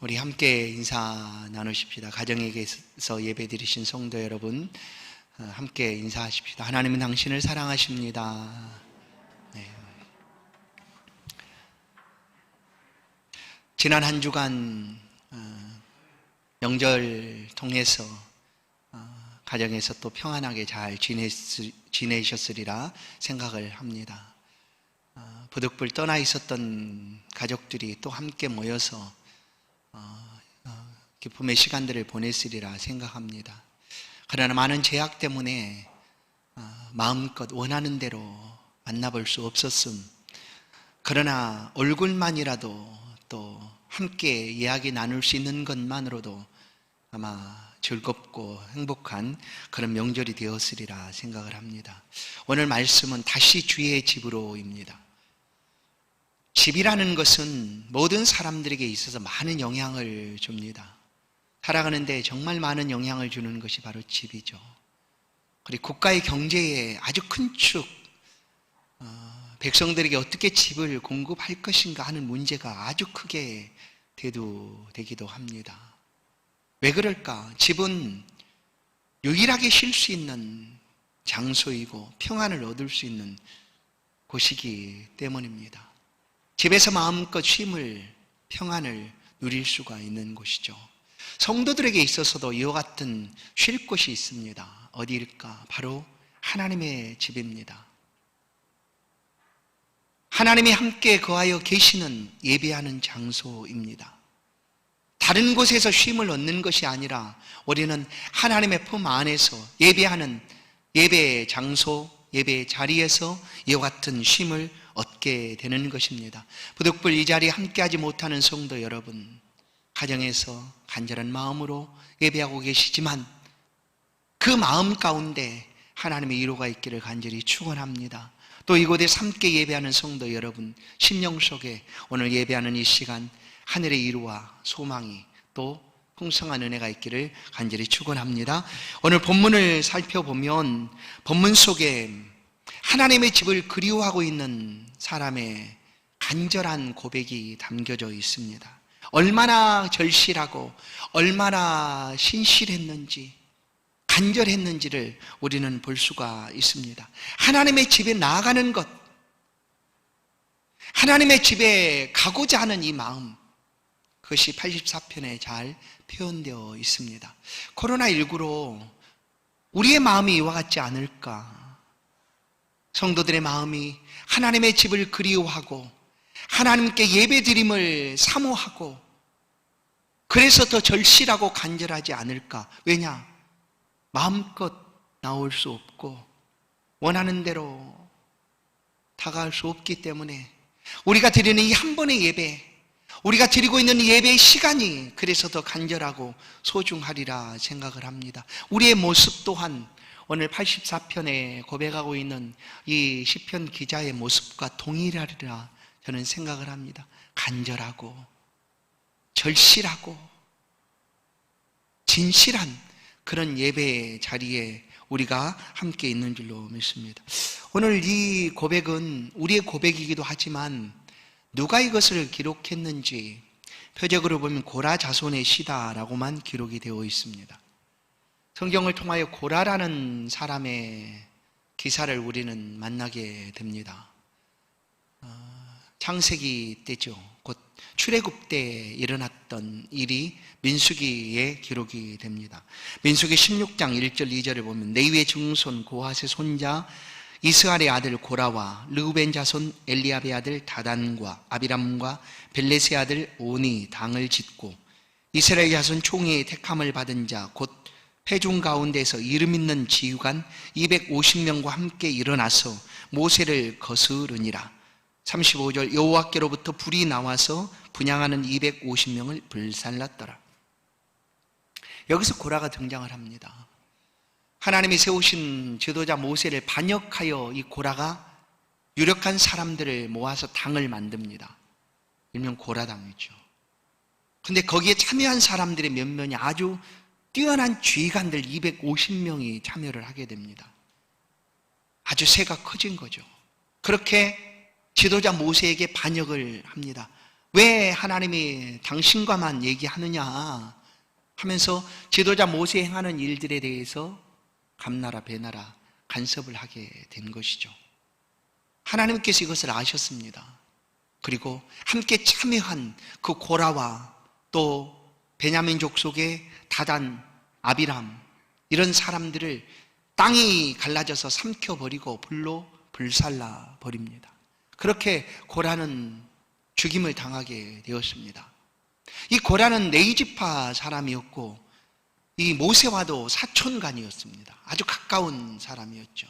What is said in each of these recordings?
우리 함께 인사 나누십시다. 가정에게서 예배드리신 성도 여러분, 함께 인사하십시다. 하나님은 당신을 사랑하십니다. 네. 지난 한 주간 명절 통해서 가정에서 또 평안하게 잘 지내셨으리라 생각을 합니다. 부득불 떠나 있었던 가족들이 또 함께 모여서 기쁨의 시간들을 보냈으리라 생각합니다. 그러나 많은 제약 때문에 마음껏 원하는 대로 만나볼 수 없었음. 그러나 얼굴만이라도 또 함께 이야기 나눌 수 있는 것만으로도 아마 즐겁고 행복한 그런 명절이 되었으리라 생각을 합니다. 오늘 말씀은 다시 주의 집으로입니다. 집이라는 것은 모든 사람들에게 있어서 많은 영향을 줍니다. 살아가는데 정말 많은 영향을 주는 것이 바로 집이죠. 그리고 국가의 경제에 아주 큰 축, 백성들에게 어떻게 집을 공급할 것인가 하는 문제가 아주 크게 대두되기도 합니다. 왜 그럴까? 집은 유일하게 쉴 수 있는 장소이고 평안을 얻을 수 있는 곳이기 때문입니다. 집에서 마음껏 쉼을, 평안을 누릴 수가 있는 곳이죠. 성도들에게 있어서도 이와 같은 쉴 곳이 있습니다. 어디일까? 바로 하나님의 집입니다. 하나님이 함께 거하여 계시는 예배하는 장소입니다. 다른 곳에서 쉼을 얻는 것이 아니라 우리는 하나님의 품 안에서 예배하는 예배 장소, 예배 자리에서 이와 같은 쉼을 얻게 되는 것입니다. 부득불 이 자리에 함께하지 못하는 성도 여러분, 가정에서 간절한 마음으로 예배하고 계시지만 그 마음 가운데 하나님의 위로가 있기를 간절히 축원합니다. 또 이곳에서 함께 예배하는 성도 여러분, 심령 속에 오늘 예배하는 이 시간 하늘의 위로와 소망이 또 풍성한 은혜가 있기를 간절히 축원합니다. 오늘 본문을 살펴보면 본문 속에 하나님의 집을 그리워하고 있는 사람의 간절한 고백이 담겨져 있습니다. 얼마나 절실하고 얼마나 신실했는지, 간절했는지를 우리는 볼 수가 있습니다. 하나님의 집에 나아가는 것, 하나님의 집에 가고자 하는 이 마음, 그것이 84편에 잘 표현되어 있습니다. 코로나19로 우리의 마음이 이와 같지 않을까? 성도들의 마음이 하나님의 집을 그리워하고 하나님께 예배드림을 사모하고 그래서 더 절실하고 간절하지 않을까? 왜냐? 마음껏 나올 수 없고 원하는 대로 다가갈 수 없기 때문에 우리가 드리는 이 한 번의 예배, 우리가 드리고 있는 예배의 시간이 그래서 더 간절하고 소중하리라 생각을 합니다. 우리의 모습 또한 오늘 84편에 고백하고 있는 이 시편 기자의 모습과 동일하리라 저는 생각을 합니다. 간절하고 절실하고 진실한 그런 예배의 자리에 우리가 함께 있는 줄로 믿습니다. 오늘 이 고백은 우리의 고백이기도 하지만 누가 이것을 기록했는지 표적으로 보면 고라 자손의 시다라고만 기록이 되어 있습니다. 성경을 통하여 고라라는 사람의 기사를 우리는 만나게 됩니다. 창세기 때죠. 곧 출애굽 때 일어났던 일이 민수기에 기록이 됩니다. 민수기 16장 1절 2절을 보면 레위의 증손 고핫의 손자 이스라엘의 아들 고라와 르우벤 자손 엘리압의 아들 다단과 아비람과 벨렛의 아들 오니 당을 짓고 이스라엘 자손 총회의 택함을 받은 자 곧 회중 가운데서 이름 있는 지휘관 250명과 함께 일어나서 모세를 거스르니라. 35절 여호와께로부터 불이 나와서 분향하는 250명을 불살랐더라. 여기서 고라가 등장을 합니다. 하나님이 세우신 지도자 모세를 반역하여 이 고라가 유력한 사람들을 모아서 당을 만듭니다. 일명 고라당이죠. 근데 거기에 참여한 사람들의 면면이 아주 뛰어난 지휘관들 250명이 참여를 하게 됩니다. 아주 새가 커진 거죠. 그렇게 지도자 모세에게 반역을 합니다. 왜 하나님이 당신과만 얘기하느냐 하면서 지도자 모세 행하는 일들에 대해서 감나라 배나라 간섭을 하게 된 것이죠. 하나님께서 이것을 아셨습니다. 그리고 함께 참여한 그 고라와 또 베냐민 족속의 다단, 아비람 이런 사람들을 땅이 갈라져서 삼켜버리고 불로 불살라 버립니다. 그렇게 고라는 죽임을 당하게 되었습니다. 이 고라는 네이지파 사람이었고 이 모세와도 사촌간이었습니다. 아주 가까운 사람이었죠.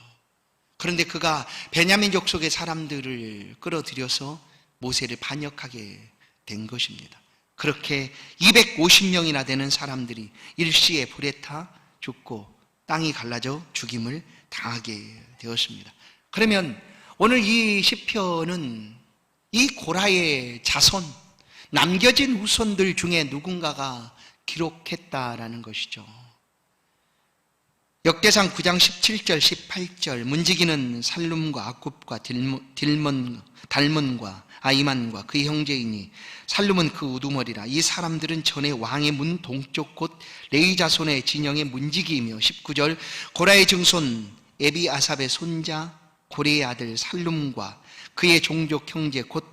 그런데 그가 베냐민 족속의 사람들을 끌어들여서 모세를 반역하게 된 것입니다. 그렇게 250명이나 되는 사람들이 일시에 불에 타 죽고 땅이 갈라져 죽임을 당하게 되었습니다. 그러면 오늘 이 시편은 이 고라의 자손, 남겨진 후손들 중에 누군가가 기록했다라는 것이죠. 역대상 9장 17절 18절 문지기는 살룸과 아굽과 달몬과 아이만과 그의 형제이니 살룸은 그 우두머리라. 이 사람들은 전에 왕의 문 동쪽 곧 레위 자손의 진영의 문지기이며 19절 고라의 증손 에비아삽의 손자 고레의 아들 살룸과 그의 종족 형제 곧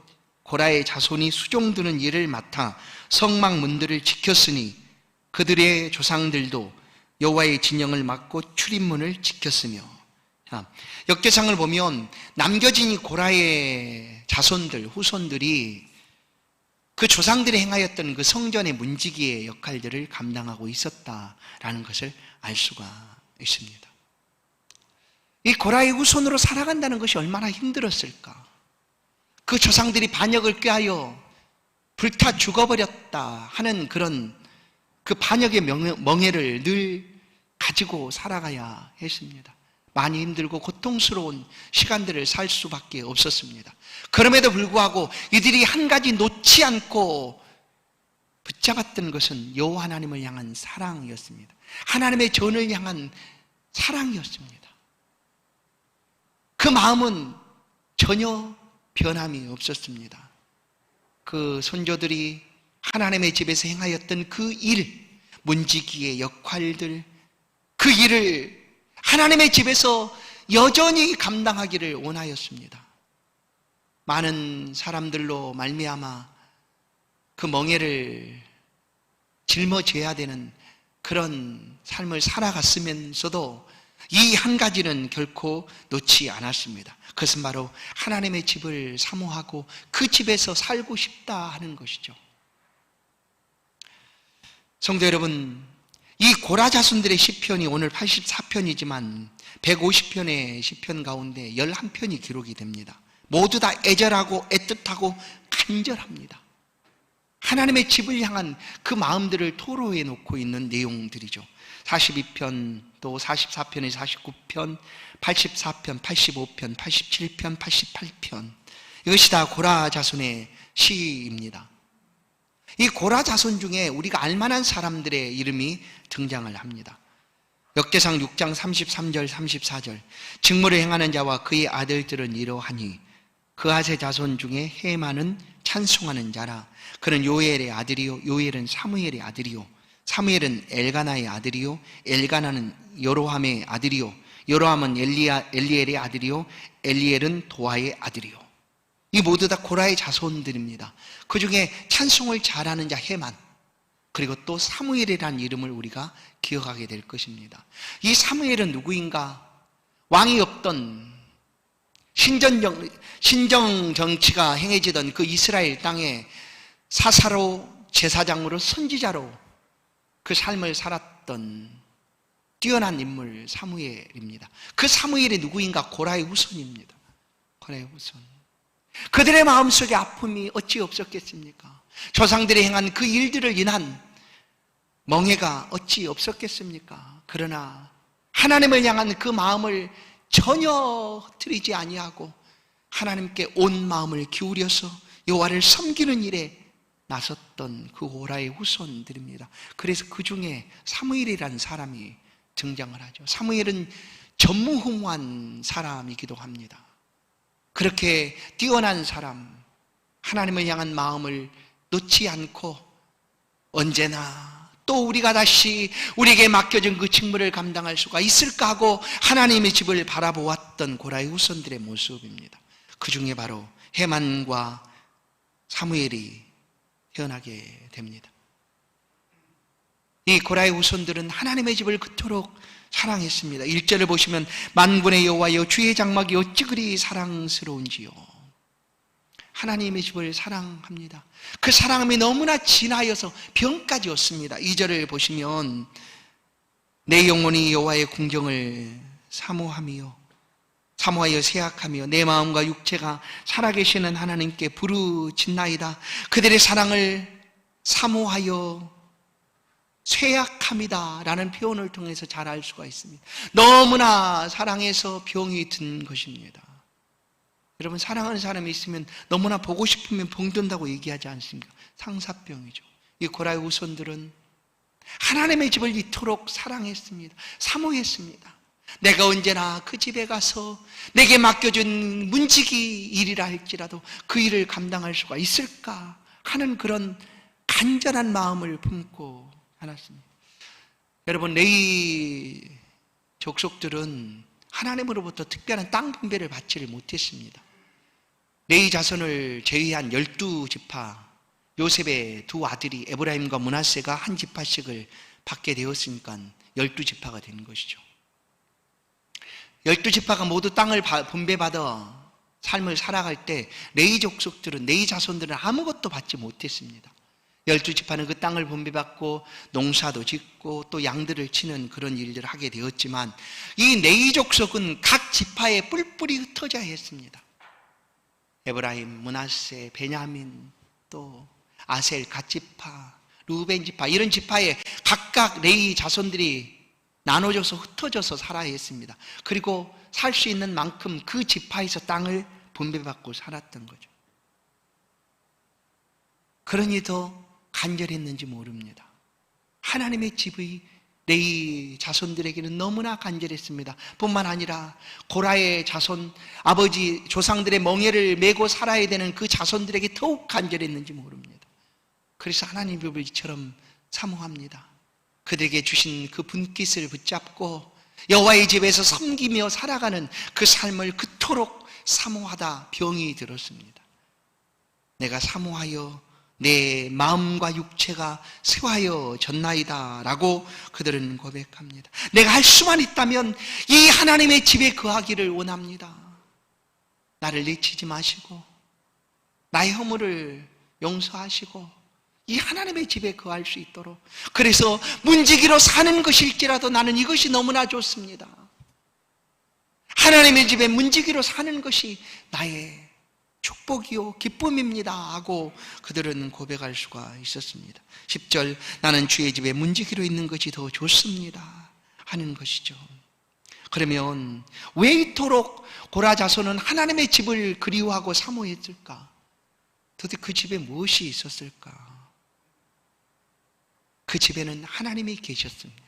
고라의 자손이 수종드는 일을 맡아 성막 문들을 지켰으니 그들의 조상들도 여호와의 진영을 맡고 출입문을 지켰으며. 역대상을 보면 남겨진 이 고라의 자손들, 후손들이 그 조상들이 행하였던 그 성전의 문지기의 역할들을 감당하고 있었다라는 것을 알 수가 있습니다. 이 고라의 후손으로 살아간다는 것이 얼마나 힘들었을까. 그 조상들이 반역을 꾀하여 불타 죽어버렸다 하는 그런 그 반역의 멍해를 늘 가지고 살아가야 했습니다. 많이 힘들고 고통스러운 시간들을 살 수밖에 없었습니다. 그럼에도 불구하고 이들이 한 가지 놓지 않고 붙잡았던 것은 여호와 하나님을 향한 사랑이었습니다. 하나님의 전을 향한 사랑이었습니다. 그 마음은 전혀 변함이 없었습니다. 그 손조들이 하나님의 집에서 행하였던 그 일, 문지기의 역할들, 그 일을 하나님의 집에서 여전히 감당하기를 원하였습니다. 많은 사람들로 말미암아 그 멍에를 짊어져야 되는 그런 삶을 살아갔으면서도 이 한 가지는 결코 놓지 않았습니다. 그것은 바로 하나님의 집을 사모하고 그 집에서 살고 싶다 하는 것이죠. 성도 여러분, 이 고라 자손들의 시편이 오늘 84편이지만 150편의 시편 가운데 11편이 기록이 됩니다. 모두 다 애절하고 애틋하고 간절합니다. 하나님의 집을 향한 그 마음들을 토로해 놓고 있는 내용들이죠. 42편, 또 44편에 49편, 84편, 85편, 87편, 88편. 이것이 다 고라 자손의 시입니다. 이 고라 자손 중에 우리가 알만한 사람들의 이름이 등장을 합니다. 역대상 6장 33절 34절 직무를 행하는 자와 그의 아들들은 이러하니 그앗의 자손 중에 헤만은 찬송하는 자라. 그는 요엘의 아들이요 요엘은 사무엘의 아들이요 사무엘은 엘가나의 아들이요 엘가나는 여로함의 아들이요 여로함은 엘리엘의 아들이요 엘리엘은 도아의 아들이요. 이 모두 다 고라의 자손들입니다. 그 중에 찬송을 잘하는 자 헤만, 그리고 또 사무엘이라는 이름을 우리가 기억하게 될 것입니다. 이 사무엘은 누구인가? 왕이 없던 신정 정치가 행해지던 그 이스라엘 땅에 사사로, 제사장으로, 선지자로 그 삶을 살았던 뛰어난 인물 사무엘입니다. 그 사무엘이 누구인가? 고라의 후손입니다. 고라의 후손. 그들의 마음속에 아픔이 어찌 없었겠습니까? 조상들이 행한 그 일들을 인한 멍해가 어찌 없었겠습니까? 그러나 하나님을 향한 그 마음을 전혀 흐트리지 아니하고 하나님께 온 마음을 기울여서 여호와를 섬기는 일에 나섰던 그 고라의 후손들입니다. 그래서 그 중에 사무엘이라는 사람이 등장을 하죠. 사무엘은 전무후무한 사람이기도 합니다. 그렇게 뛰어난 사람, 하나님을 향한 마음을 놓지 않고 언제나 또 우리가 다시 우리에게 맡겨진 그 직무를 감당할 수가 있을까 하고 하나님의 집을 바라보았던 고라의 후손들의 모습입니다. 그 중에 바로 헤만과 사무엘이 태어나게 됩니다. 이 고라의 후손들은 하나님의 집을 그토록 사랑했습니다. 1절을 보시면 만군의 여호와여 주의 장막이 어찌 그리 사랑스러운지요. 하나님의 집을 사랑합니다. 그 사랑함이 너무나 진하여서 병까지 얻습니다. 2절을 보시면 내 영혼이 여호와의 궁경을 사모하여 생각하며 내 마음과 육체가 살아계시는 하나님께 부르짖나이다. 그들의 사랑을 사모하여 쇠약함이다 라는 표현을 통해서 잘 알 수가 있습니다. 너무나 사랑해서 병이 든 것입니다. 여러분, 사랑하는 사람이 있으면 너무나 보고 싶으면 병든다고 얘기하지 않습니까? 상사병이죠. 이 고라의 후손들은 하나님의 집을 이토록 사랑했습니다. 사모했습니다. 내가 언제나 그 집에 가서 내게 맡겨준 문지기 일이라 할지라도 그 일을 감당할 수가 있을까 하는 그런 간절한 마음을 품고 살았습니다. 여러분, 레위 족속들은 하나님으로부터 특별한 땅 분배를 받지를 못했습니다. 레위 자손을 제외한 12지파, 요셉의 두 아들이 에브라임과 므낫세가 한 지파씩을 받게 되었으니까 12지파가 된 것이죠. 12지파가 모두 땅을 분배받아 삶을 살아갈 때 레위 족속들은, 레위 자손들은 아무것도 받지 못했습니다. 12지파는 그 땅을 분배받고 농사도 짓고 또 양들을 치는 그런 일들을 하게 되었지만 이 레위 족속은 각 지파에 뿔뿔이 흩어져야 했습니다. 에브라임, 므낫세, 베냐민, 또 아셀, 갓지파, 루벤 지파, 이런 지파에 각각 레위 자손들이 나눠져서 흩어져서 살아야 했습니다. 그리고 살 수 있는 만큼 그 지파에서 땅을 분배받고 살았던 거죠. 그러니 더 간절했는지 모릅니다. 하나님의 집의 레위 자손들에게는 너무나 간절했습니다. 뿐만 아니라 고라의 자손, 아버지 조상들의 멍에를 메고 살아야 되는 그 자손들에게 더욱 간절했는지 모릅니다. 그래서 하나님을 이처럼 사모합니다. 그들에게 주신 그 분깃을 붙잡고 여호와의 집에서 섬기며 살아가는 그 삶을 그토록 사모하다 병이 들었습니다. 내가 사모하여 내 마음과 육체가 쇠하여졌나이다 라고 그들은 고백합니다. 내가 할 수만 있다면 이 하나님의 집에 거하기를 원합니다. 나를 내치지 마시고 나의 허물을 용서하시고 이 하나님의 집에 거할 수 있도록, 그래서 문지기로 사는 것일지라도 나는 이것이 너무나 좋습니다. 하나님의 집에 문지기로 사는 것이 나의 축복이요 기쁨입니다 하고 그들은 고백할 수가 있었습니다. 10절, 나는 주의 집에 문지기로 있는 것이 더 좋습니다 하는 것이죠. 그러면 왜 이토록 고라 자손은 하나님의 집을 그리워하고 사모했을까? 도대체 그 집에 무엇이 있었을까? 그 집에는 하나님이 계셨습니다.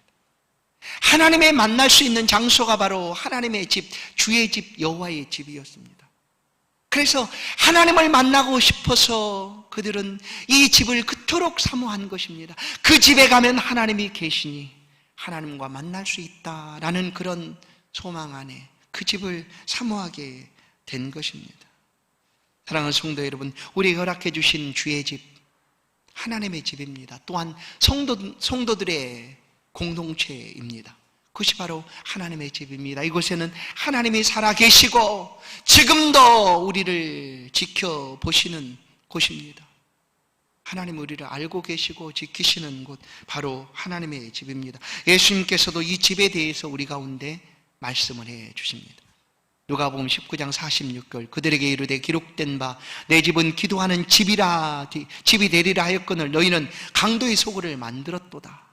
하나님의 만날 수 있는 장소가 바로 하나님의 집, 주의 집, 여호와의 집이었습니다. 그래서 하나님을 만나고 싶어서 그들은 이 집을 그토록 사모한 것입니다. 그 집에 가면 하나님이 계시니 하나님과 만날 수 있다라는 그런 소망 안에 그 집을 사모하게 된 것입니다. 사랑하는 성도 여러분, 우리에게 허락해 주신 주의 집, 하나님의 집입니다. 또한 성도들의 공동체입니다. 그것이 바로 하나님의 집입니다. 이곳에는 하나님이 살아계시고 지금도 우리를 지켜보시는 곳입니다. 하나님 우리를 알고 계시고 지키시는 곳, 바로 하나님의 집입니다. 예수님께서도 이 집에 대해서 우리 가운데 말씀을 해 주십니다. 누가복음 19장 46절, 그들에게 이르되 기록된 바 내 집은 기도하는 집이 되리라 하였거늘 너희는 강도의 소굴을 만들었도다.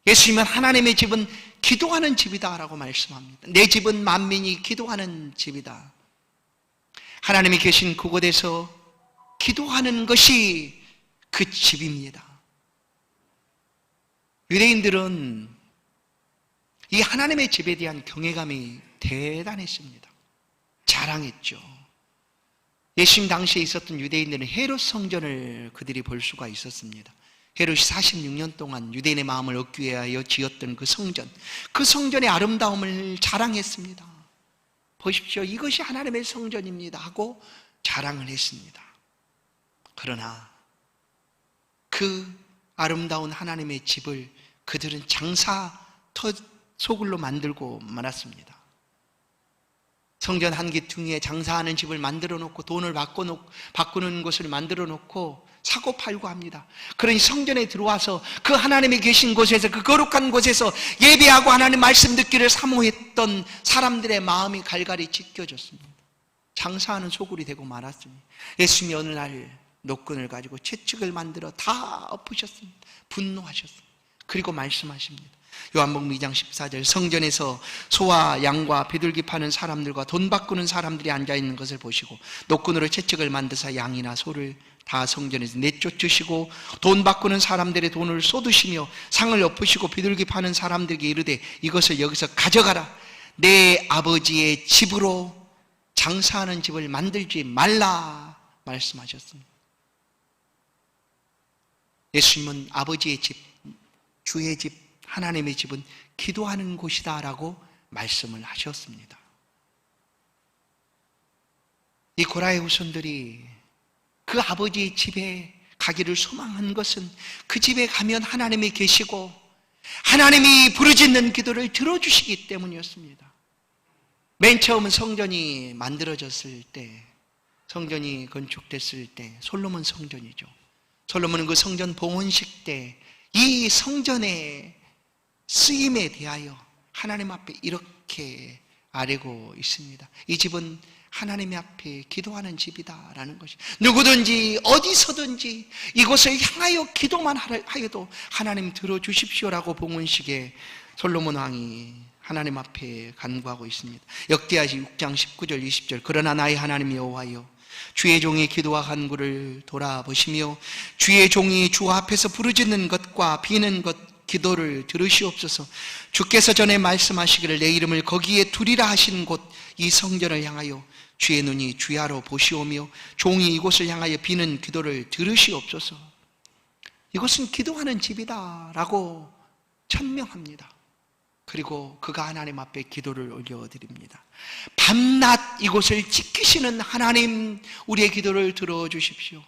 예수님은 하나님의 집은 기도하는 집이다 라고 말씀합니다. 내 집은 만민이 기도하는 집이다. 하나님이 계신 그곳에서 기도하는 것이 그 집입니다. 유대인들은 이 하나님의 집에 대한 경외감이 대단했습니다. 자랑했죠. 예수님 당시에 있었던 유대인들은 헤롯 성전을 그들이 볼 수가 있었습니다. 헤롯이 46년 동안 유대인의 마음을 얻기 위하여 지었던 그 성전의 아름다움을 자랑했습니다. 보십시오, 이것이 하나님의 성전입니다 하고 자랑을 했습니다. 그러나 그 아름다운 하나님의 집을 그들은 장사 소굴로 만들고 말았습니다. 성전 한 기퉁이에 장사하는 집을 만들어 놓고 돈을 바꾸는 곳을 만들어 놓고 사고 팔고 합니다. 그러니 성전에 들어와서 그 하나님이 계신 곳에서, 그 거룩한 곳에서 예배하고 하나님 말씀 듣기를 사모했던 사람들의 마음이 갈갈이 찢겨졌습니다. 장사하는 소굴이 되고 말았습니다. 예수님이 어느 날 노끈을 가지고 채찍을 만들어 다 엎으셨습니다. 분노하셨습니다. 그리고 말씀하십니다. 요한복음 2장 14절, 성전에서 소와 양과 비둘기 파는 사람들과 돈 바꾸는 사람들이 앉아있는 것을 보시고 노끈으로 채찍을 만드사 양이나 소를 다 성전에서 내쫓으시고 돈 바꾸는 사람들의 돈을 쏟으시며 상을 엎으시고 비둘기 파는 사람들에게 이르되 이것을 여기서 가져가라. 내 아버지의 집으로 장사하는 집을 만들지 말라 말씀하셨습니다. 예수님은 아버지의 집, 주의 집, 하나님의 집은 기도하는 곳이다 라고 말씀을 하셨습니다. 이 고라의 후손들이 그 아버지의 집에 가기를 소망한 것은 그 집에 가면 하나님이 계시고 하나님이 부르짖는 기도를 들어주시기 때문이었습니다. 맨 처음 성전이 만들어졌을 때, 성전이 건축됐을 때, 솔로몬 성전이죠. 솔로몬은 그 성전 봉헌식 때 이 성전의 쓰임에 대하여 하나님 앞에 이렇게 아뢰고 있습니다. 이 집은 하나님 앞에 기도하는 집이다라는 것이, 누구든지 어디서든지 이곳을 향하여 기도만 하여도 하나님 들어주십시오라고 봉헌식에 솔로몬 왕이 하나님 앞에 간구하고 있습니다. 역대하시 6장 19절 20절, 그러나 나의 하나님 여호와여, 주의 종의 기도와 간구를 돌아보시며 주의 종이 주 앞에서 부르짖는 것과 비는 것 기도를 들으시옵소서. 주께서 전에 말씀하시기를 내 이름을 거기에 두리라 하신 곳 이 성전을 향하여 주의 눈이 주야로 보시오며 종이 이곳을 향하여 비는 기도를 들으시옵소서. 이곳은 기도하는 집이다 라고 천명합니다. 그리고 그가 하나님 앞에 기도를 올려드립니다. 밤낮 이곳을 지키시는 하나님, 우리의 기도를 들어주십시오.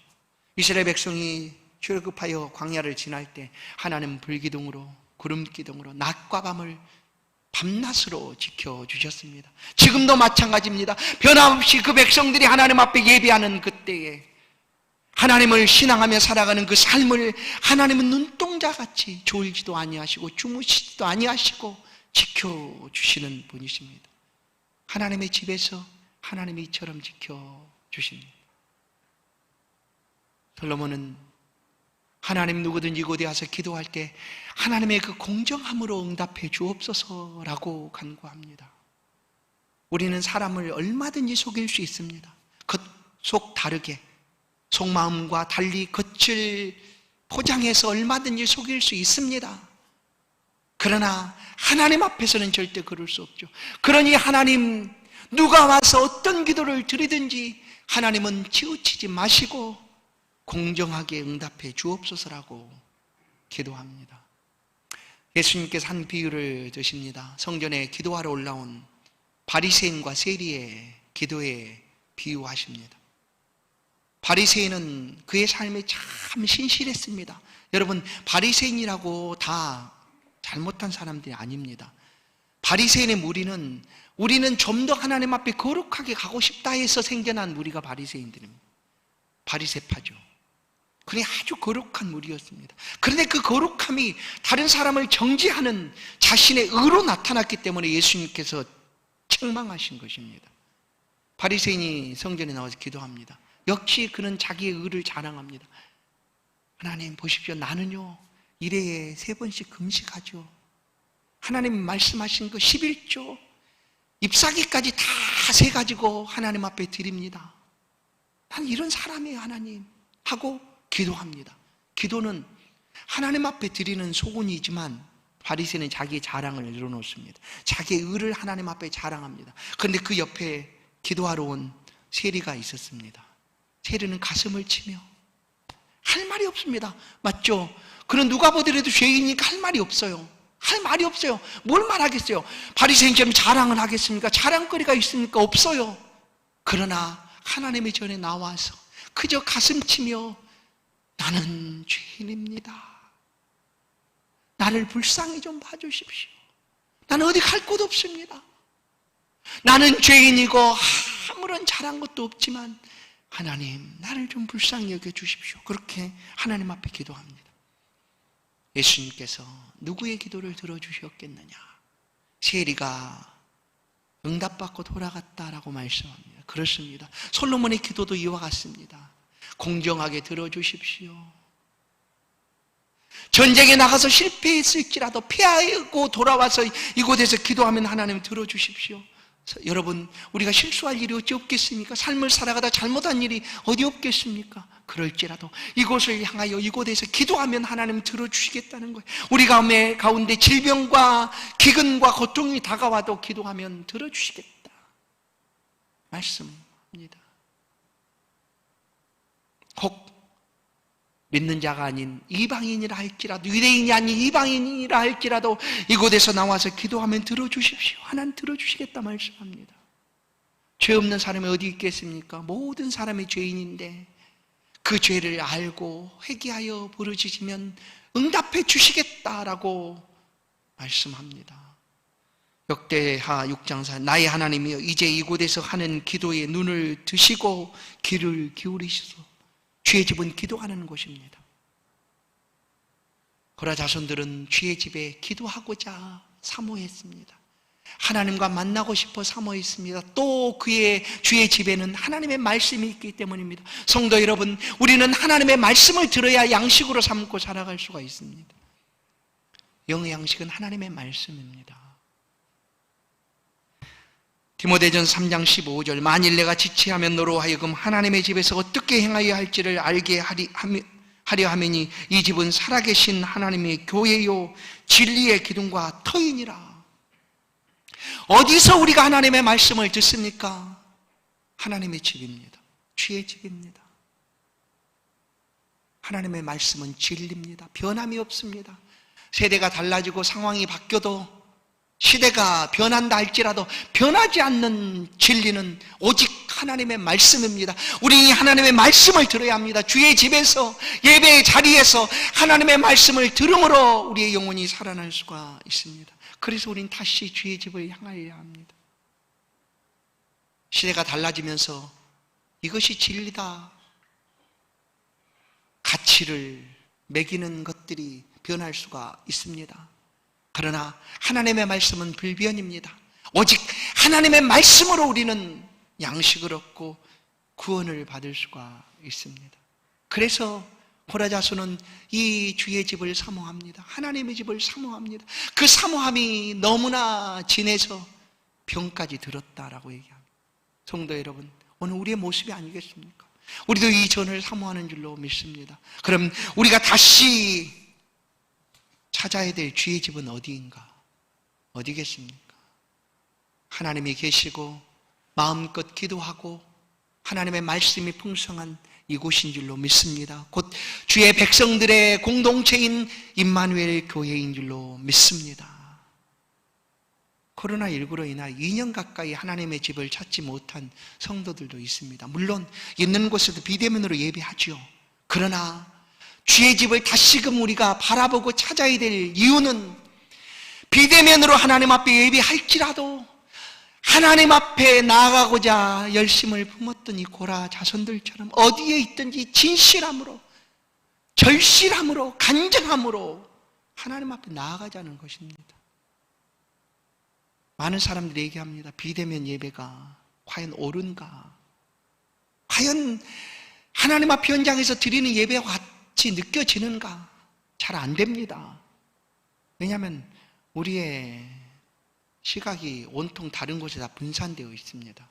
이스라엘 백성이 출애굽하여 광야를 지날 때 하나님 불기둥으로, 구름기둥으로 낮과 밤을 밤낮으로 지켜주셨습니다. 지금도 마찬가지입니다. 변함없이 그 백성들이 하나님 앞에 예배하는 그때에 하나님을 신앙하며 살아가는 그 삶을 하나님은 눈동자같이 졸지도 아니하시고 주무시지도 아니하시고 지켜주시는 분이십니다. 하나님의 집에서 하나님이 이처럼 지켜주십니다. 솔로몬은 하나님 누구든지 이곳에 와서 기도할 때 하나님의 그 공정함으로 응답해 주옵소서라고 간구합니다. 우리는 사람을 얼마든지 속일 수 있습니다. 겉속 다르게, 속마음과 달리 겉을 포장해서 얼마든지 속일 수 있습니다. 그러나 하나님 앞에서는 절대 그럴 수 없죠. 그러니 하나님, 누가 와서 어떤 기도를 드리든지 하나님은 치우치지 마시고 공정하게 응답해 주옵소서라고 기도합니다. 예수님께서 한 비유를 드십니다. 성전에 기도하러 올라온 바리새인과 세리의 기도에 비유하십니다. 바리새인은 그의 삶이 참 신실했습니다. 여러분, 바리새인이라고 다 잘못한 사람들이 아닙니다. 바리새인의 무리는, 우리는 좀 더 하나님 앞에 거룩하게 가고 싶다 해서 생겨난 무리가 바리새인들입니다. 바리새파죠. 그게 아주 거룩한 무리였습니다. 그런데 그 거룩함이 다른 사람을 정죄하는 자신의 의로 나타났기 때문에 예수님께서 책망하신 것입니다. 바리새인이 성전에 나와서 기도합니다. 역시 그는 자기의 의를 자랑합니다. 하나님 보십시오, 나는요 일회에 3번씩 금식하죠. 하나님 말씀하신 거 11조 잎사귀까지 다 세가지고 하나님 앞에 드립니다. 난 이런 사람이에요 하나님 하고 기도합니다. 기도는 하나님 앞에 드리는 소원이지만 바리새인은 자기의 자랑을 내려놓습니다. 자기의 의를 하나님 앞에 자랑합니다. 그런데 그 옆에 기도하러 온 세리가 있었습니다. 세리는 가슴을 치며 할 말이 없습니다. 맞죠? 그는 누가 보더라도 죄인이니까 할 말이 없어요. 할 말이 없어요. 뭘 말하겠어요? 바리새인처럼 자랑을 하겠습니까? 자랑거리가 있습니까? 없어요. 그러나 하나님의 전에 나와서 그저 가슴 치며 나는 죄인입니다. 나를 불쌍히 좀 봐주십시오. 나는 어디 갈 곳 없습니다. 나는 죄인이고 아무런 잘한 것도 없지만 하나님 나를 좀 불쌍히 여겨주십시오. 그렇게 하나님 앞에 기도합니다. 예수님께서 누구의 기도를 들어주셨겠느냐? 세리가 응답받고 돌아갔다라고 말씀합니다. 그렇습니다. 솔로몬의 기도도 이와 같습니다. 공정하게 들어주십시오. 전쟁에 나가서 실패했을지라도 피하고 돌아와서 이곳에서 기도하면 하나님 들어주십시오. 여러분, 우리가 실수할 일이 어찌 없겠습니까? 삶을 살아가다 잘못한 일이 어디 없겠습니까? 그럴지라도 이곳을 향하여 이곳에서 기도하면 하나님 들어주시겠다는 거예요. 우리 가운데 질병과 기근과 고통이 다가와도 기도하면 들어주시겠다 말씀합니다. 혹 믿는 자가 아닌 이방인이라 할지라도, 유대인이 아닌 이방인이라 할지라도 이곳에서 나와서 기도하면 들어주십시오. 하나님 들어주시겠다 말씀합니다. 죄 없는 사람이 어디 있겠습니까? 모든 사람이 죄인인데 그 죄를 알고 회개하여 부르짖으면 응답해 주시겠다라고 말씀합니다. 역대하 6장 4 나의 하나님이여 이제 이곳에서 하는 기도에 눈을 드시고 귀를 기울이시소. 주의 집은 기도하는 곳입니다. 고라 자손들은 주의 집에 기도하고자 사모했습니다. 하나님과 만나고 싶어 사모했습니다. 또 그의 주의 집에는 하나님의 말씀이 있기 때문입니다. 성도 여러분, 우리는 하나님의 말씀을 들어야 양식으로 삼고 살아갈 수가 있습니다. 영의 양식은 하나님의 말씀입니다. 디모데전 3장 15절 만일 내가 지체하면 너로 하여금 하나님의 집에서 어떻게 행하여야 할지를 알게 하려 하매니 이 집은 살아계신 하나님의 교회요 진리의 기둥과 터이니라. 어디서 우리가 하나님의 말씀을 듣습니까? 하나님의 집입니다. 주의 집입니다. 하나님의 말씀은 진리입니다. 변함이 없습니다. 세대가 달라지고 상황이 바뀌어도 시대가 변한다 할지라도 변하지 않는 진리는 오직 하나님의 말씀입니다. 우리 하나님의 말씀을 들어야 합니다. 주의 집에서 예배의 자리에서 하나님의 말씀을 들음으로 우리의 영혼이 살아날 수가 있습니다. 그래서 우리는 다시 주의 집을 향하여야 합니다. 시대가 달라지면서 이것이 진리다, 가치를 매기는 것들이 변할 수가 있습니다. 그러나 하나님의 말씀은 불변입니다. 오직 하나님의 말씀으로 우리는 양식을 얻고 구원을 받을 수가 있습니다. 그래서 고라 자손은 이 주의 집을 사모합니다. 하나님의 집을 사모합니다. 그 사모함이 너무나 진해서 병까지 들었다라고 얘기합니다. 성도 여러분, 오늘 우리의 모습이 아니겠습니까? 우리도 이 전을 사모하는 줄로 믿습니다. 그럼 우리가 다시 찾아야 될 주의 집은 어디인가? 어디겠습니까? 하나님이 계시고 마음껏 기도하고 하나님의 말씀이 풍성한 이곳인 줄로 믿습니다. 곧 주의 백성들의 공동체인 임마누엘 교회인 줄로 믿습니다. 코로나19로 인하여 2년 가까이 하나님의 집을 찾지 못한 성도들도 있습니다. 물론 있는 곳에도 비대면으로 예배하죠. 그러나 주의 집을 다시금 우리가 바라보고 찾아야 될 이유는 비대면으로 하나님 앞에 예배할지라도 하나님 앞에 나아가고자 열심을 품었던 이 고라 자손들처럼 어디에 있든지 진실함으로, 절실함으로, 간절함으로 하나님 앞에 나아가자는 것입니다. 많은 사람들이 얘기합니다. 비대면 예배가 과연 옳은가? 과연 하나님 앞 현장에서 드리는 예배와 같이 느껴지는가? 잘 안 됩니다. 왜냐하면 우리의 시각이 온통 다른 곳에 다 분산되어 있습니다.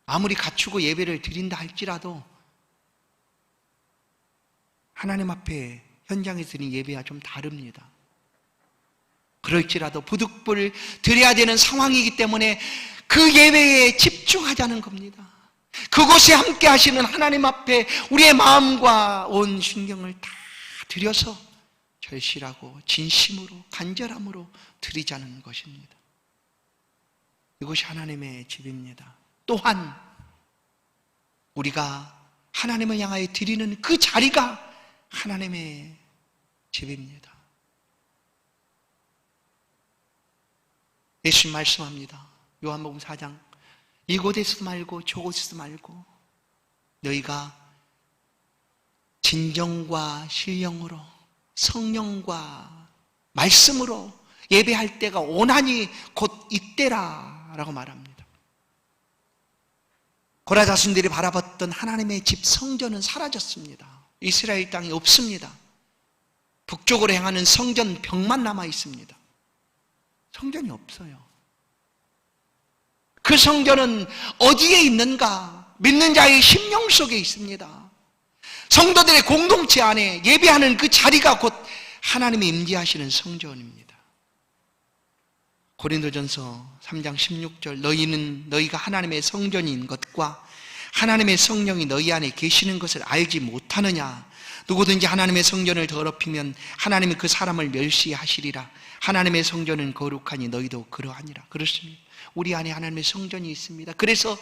아무리 갖추고 예배를 드린다 할지라도 하나님 앞에 현장에서 드리는 예배와 좀 다릅니다. 그럴지라도 부득불 드려야 되는 상황이기 때문에 그 예배에 집중하자는 겁니다. 그곳에 함께 하시는 하나님 앞에 우리의 마음과 온 신경을 다 들여서 절실하고 진심으로 간절함으로 드리자는 것입니다. 이것이 하나님의 집입니다. 또한 우리가 하나님을 향하여 드리는 그 자리가 하나님의 집입니다. 예수님 말씀합니다. 요한복음 4장 이곳에서도 말고 저곳에서도 말고 너희가 진정과 신령으로 성령과 말씀으로 예배할 때가 오나니 곧 이때라 라고 말합니다. 고라 자손들이 바라봤던 하나님의 집 성전은 사라졌습니다. 이스라엘 땅이 없습니다. 북쪽으로 향하는 성전 벽만 남아 있습니다. 성전이 없어요. 그 성전은 어디에 있는가? 믿는 자의 심령 속에 있습니다. 성도들의 공동체 안에 예배하는 그 자리가 곧 하나님이 임재하시는 성전입니다. 고린도전서 3장 16절 너희가 하나님의 성전인 것과 하나님의 성령이 너희 안에 계시는 것을 알지 못하느냐? 누구든지 하나님의 성전을 더럽히면 하나님이 그 사람을 멸시하시리라. 하나님의 성전은 거룩하니 너희도 그러하니라. 그렇습니다. 우리 안에 하나님의 성전이 있습니다. 그래서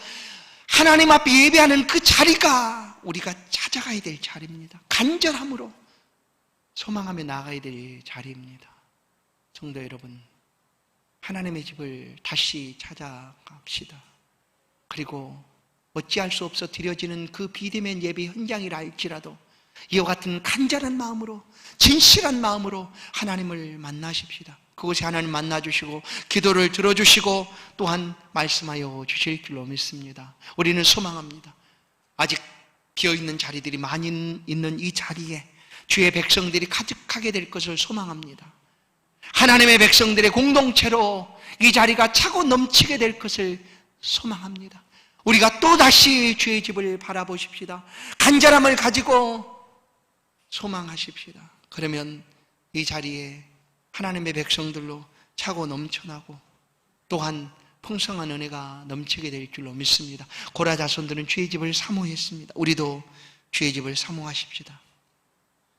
하나님 앞에 예배하는 그 자리가 우리가 찾아가야 될 자리입니다. 간절함으로 소망하며 나아가야 될 자리입니다. 성도 여러분, 하나님의 집을 다시 찾아갑시다. 그리고 어찌할 수 없어 드려지는 그 비대면 예배 현장이라 할지라도 이와 같은 간절한 마음으로 진실한 마음으로 하나님을 만나십시다. 그곳에 하나님 만나주시고 기도를 들어주시고 또한 말씀하여 주실 줄로 믿습니다. 우리는 소망합니다. 아직 비어있는 자리들이 많이 있는 이 자리에 주의 백성들이 가득하게 될 것을 소망합니다. 하나님의 백성들의 공동체로 이 자리가 차고 넘치게 될 것을 소망합니다. 우리가 또다시 주의 집을 바라보십시다. 간절함을 가지고 소망하십시다. 그러면 이 자리에 하나님의 백성들로 차고 넘쳐나고 또한 풍성한 은혜가 넘치게 될 줄로 믿습니다. 고라 자손들은 주의 집을 사모했습니다. 우리도 주의 집을 사모하십시다.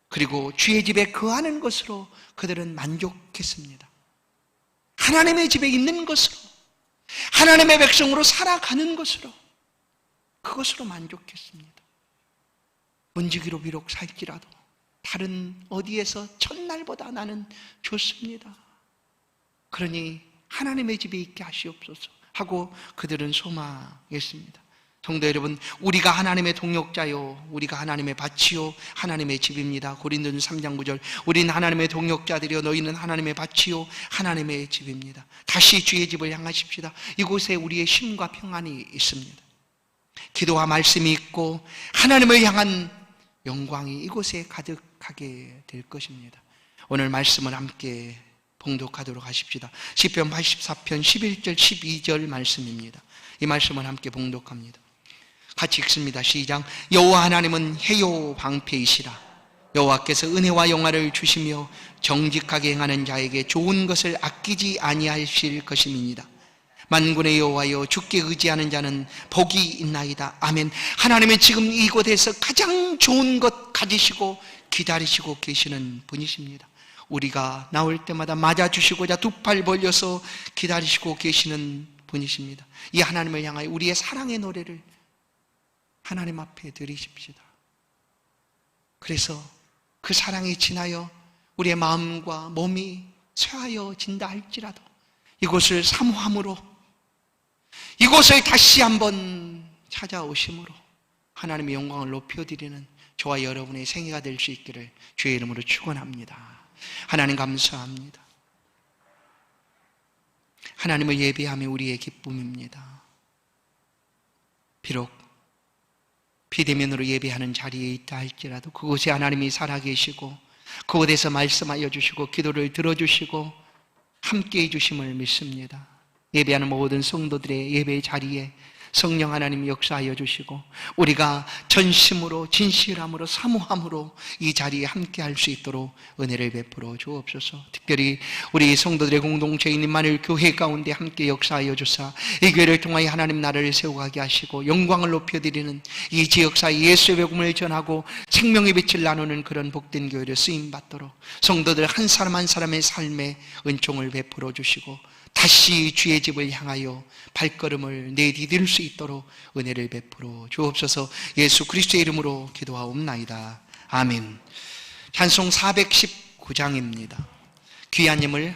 그리고 주의 집에 거하는 것으로 그들은 만족했습니다. 하나님의 집에 있는 것으로, 하나님의 백성으로 살아가는 것으로, 그것으로 만족했습니다. 문지기로 비록 살지라도 다른 어디에서 첫날보다 나는 좋습니다. 그러니 하나님의 집에 있게 하시옵소서 하고 그들은 소망했습니다. 성도 여러분, 우리가 하나님의 동역자요, 우리가 하나님의 밭이요, 하나님의 집입니다. 고린도전서 3장 9절 우리는 하나님의 동역자들이요 너희는 하나님의 밭이요 하나님의 집입니다. 다시 주의 집을 향하십시다. 이곳에 우리의 쉼과 평안이 있습니다. 기도와 말씀이 있고 하나님을 향한 영광이 이곳에 가득하게 될 것입니다. 오늘 말씀을 함께 봉독하도록 하십시다. 시편 84편 11절 12절 말씀입니다. 이 말씀을 함께 봉독합니다. 같이 읽습니다. 시작. 여호와 하나님은 해요 방패이시라. 여호와께서 은혜와 영화를 주시며 정직하게 행하는 자에게 좋은 것을 아끼지 아니하실 것임이니이다. 만군의 여호와여, 주께 의지하는 자는 복이 있나이다. 아멘. 하나님은 지금 이곳에서 가장 좋은 것 가지시고 기다리시고 계시는 분이십니다. 우리가 나올 때마다 맞아주시고자 두 팔 벌려서 기다리시고 계시는 분이십니다. 이 하나님을 향하여 우리의 사랑의 노래를 하나님 앞에 드리십시다. 그래서 그 사랑이 지나여 우리의 마음과 몸이 쇠하여진다 할지라도 이곳을 사모함으로, 이곳을 다시 한번 찾아오심으로 하나님의 영광을 높여드리는 저와 여러분의 생애가 될 수 있기를 주의 이름으로 축원합니다. 하나님 감사합니다. 하나님을 예배함이 우리의 기쁨입니다. 비록 비대면으로 예배하는 자리에 있다 할지라도 그곳에 하나님이 살아계시고 그곳에서 말씀하여 주시고 기도를 들어주시고 함께해 주심을 믿습니다. 예배하는 모든 성도들의 예배의 자리에 성령 하나님 역사하여 주시고 우리가 전심으로 진실함으로 사모함으로 이 자리에 함께할 수 있도록 은혜를 베풀어 주옵소서. 특별히 우리 성도들의 공동체인 임마누엘 교회 가운데 함께 역사하여 주사 이 교회를 통하여 하나님 나라를 세워가게 하시고 영광을 높여드리는 이 지역사회 예수의 복음을 전하고 생명의 빛을 나누는 그런 복된 교회를 쓰임받도록 성도들 한 사람 한 사람의 삶에 은총을 베풀어 주시고 다시 주의 집을 향하여 발걸음을 내디딜 수 있도록 은혜를 베풀어 주옵소서. 예수 그리스도의 이름으로 기도하옵나이다. 아멘. 찬송 419장입니다. 귀한 예물